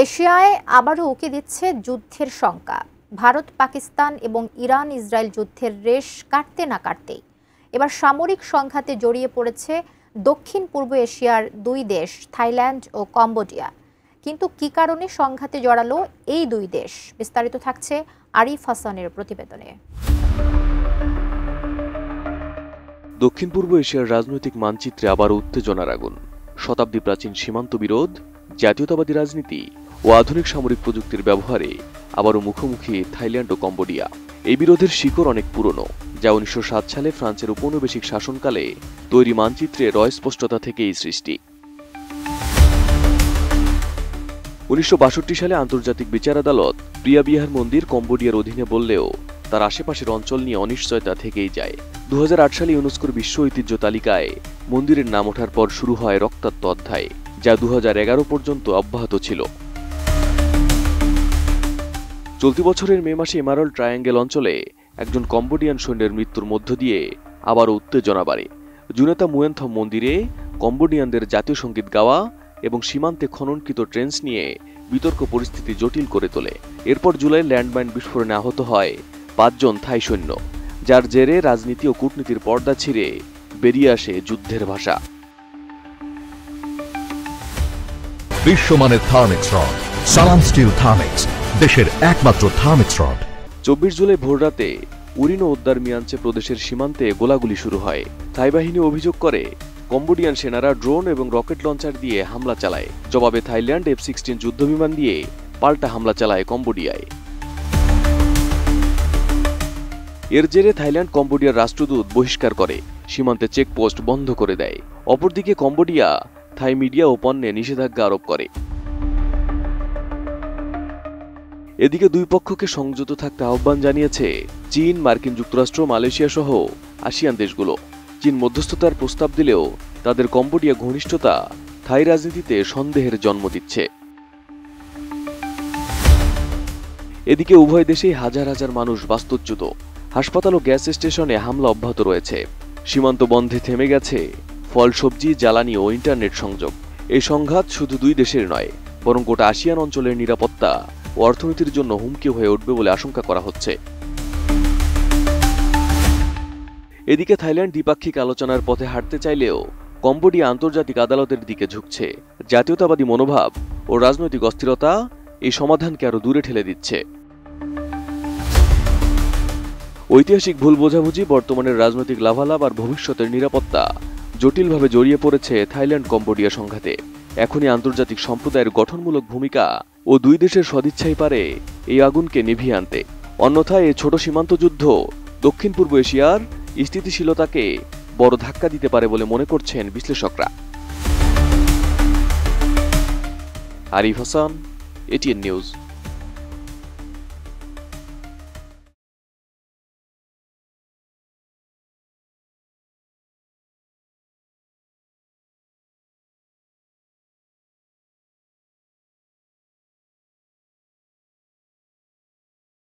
এশিয়ায় আবারও উকি দিচ্ছে যুদ্ধের শঙ্কা। ভারত পাকিস্তান এবং ইরান ইসরায়েল যুদ্ধের রেশ কাটতে না কাটতেই এবার সামরিক সংঘাতে জড়িয়ে পড়েছে দক্ষিণ পূর্ব এশিয়ার দুই দেশ থাইল্যান্ড ও কম্বোডিয়া। কিন্তু কী কারণে সংঘাতে জড়ালো এই দুই দেশ, বিস্তারিত থাকছে আরিফ হাসানের প্রতিবেদনে। দক্ষিণ পূর্ব এশিয়ার রাজনৈতিক মানচিত্রে আবার উত্তেজনার আগুন। শতাব্দী প্রাচীন সীমান্ত বিরোধ, জাতীয়তাবাদী রাজনীতি ও আধুনিক সামরিক প্রযুক্তির ব্যবহারে আবারও মুখোমুখি থাইল্যান্ড ও কম্বোডিয়া। এই বিরোধের শিকড় অনেক পুরনো, যা 1907 সালে ফ্রান্সের ঔপনিবেশিক শাসনকালে তৈরি মানচিত্রের অস্পষ্টতা থেকেই সৃষ্টি। 1962 সালে আন্তর্জাতিক বিচার আদালত প্রিয়া বিহার মন্দির কম্বোডিয়ার অধীনে বললেও তার আশেপাশের অঞ্চল নিয়ে অনিশ্চয়তা থেকেই যায়। 2008 সালে ইউনেস্কোর বিশ্ব ঐতিহ্য তালিকায় মন্দিরের নাম ওঠার পর শুরু হয় রক্তাক্ত অধ্যায়, যা 2011 পর্যন্ত অব্যাহত ছিল। চলতি বছরের মে মাসে এমারাল্ড ট্রায়াঙ্গেল অঞ্চলে একজন কম্বোডিয়ান সৈন্যের মৃত্যুর মধ্য দিয়ে আবারও উত্তেজনা বাড়ে। জুনেতা মুয়েনথম মন্দিরে কম্বোডিয়ানদের জাতীয় সঙ্গীত গাওয়া এবং সীমান্তে খননকৃত ট্রেন্স নিয়ে বিতর্ক পরিস্থিতি জটিল করে তোলে। এরপর জুলাই ল্যান্ডমাইন বিস্ফোরণে আহত হয় 5 জন থাই সৈন্য, যার জেরে রাজনীতি ও কূটনীতির পর্দা ছিঁড়ে বেরিয়ে আসে যুদ্ধের ভাষা। বিশ্বমানের থার্মিক্স রড, সালাম স্টিল থার্মিক্স, দেশের একমাত্র থার্মিক্স রড। 24 জুলাই ভোররাতে উরিনো উদ্দার মিয়াঞ্চে প্রদেশের সীমান্তে গোলাগুলি শুরু হয়। থাই বাহিনী অভিযোগ করে কম্বোডিয়ান সেনারা ড্রোন এবং রকেট লঞ্চার দিয়ে হামলা চালায়। জবাবে থাইল্যান্ড F-16 যুদ্ধবিমান দিয়ে পাল্টা হামলা চালায় কম্বোডিয়ায়। এর জেরে থাইল্যান্ড কম্বোডিয়ার রাষ্ট্রদূত বহিষ্কার করে, সীমান্তে চেকপোস্ট বন্ধ করে দেয়। অপরদিকে কম্বোডিয়া থাই মিডিয়া ও পণ্যে নিষেধাজ্ঞা আরোপ করে। এদিকে দুই পক্ষকে সংযত থাকতে আহ্বান জানিয়েছে চীন, মার্কিন যুক্তরাষ্ট্র, মালয়েশিয়া সহ আসিয়ান দেশগুলো। চীন মধ্যস্থতার প্রস্তাব দিলেও তাদের কম্বোডিয়া ঘনিষ্ঠতা থাই রাজনীতিতে সন্দেহের জন্ম দিচ্ছে। এদিকে উভয় দেশেই হাজার হাজার মানুষ বাস্তুচ্যুত। হাসপাতাল ও গ্যাস স্টেশনে হামলা অব্যাহত রয়েছে। সীমান্ত বন্ধে থেমে গেছে ফল, সবজি, জ্বালানি ও ইন্টারনেট সংযোগ। এই সংঘাত শুধু দুই দেশের নয়, বরং গোটা আসিয়ান অঞ্চলের নিরাপত্তা ও অর্থনীতির জন্য হুমকি হয়ে উঠবে বলে আশঙ্কা করা হচ্ছে। এদিকে থাইল্যান্ড দ্বিপাক্ষিক আলোচনার পথে হাঁটতে চাইলেও কম্বোডিয়া আন্তর্জাতিক আদালতের দিকে ঝুঁকছে। জাতীয়তাবাদী মনোভাব ও রাজনৈতিক অস্থিরতা এই সমাধানকে আরো দূরে ঠেলে দিচ্ছে। ঐতিহাসিক ভুল বোঝাবুঝি, বর্তমানের রাজনৈতিক লাভালাভ আর ভবিষ্যতের নিরাপত্তা জটিলভাবে জড়িয়ে পড়েছে থাইল্যান্ড কম্বোডিয়া সংঘাতে। এখনই আন্তর্জাতিক সম্প্রদায়ের গঠনমূলক ভূমিকা ও দুই দেশের সদিচ্ছাই পারে এই আগুনকে নিভিয়ে আনতে। অন্যথায় এই ছোট সীমান্ত যুদ্ধ দক্ষিণ পূর্ব এশিয়ার স্থিতিশীলতাকে বড় ধাক্কা দিতে পারে বলে মনে করছেন বিশ্লেষকরা। Arif Hasan, ATN news.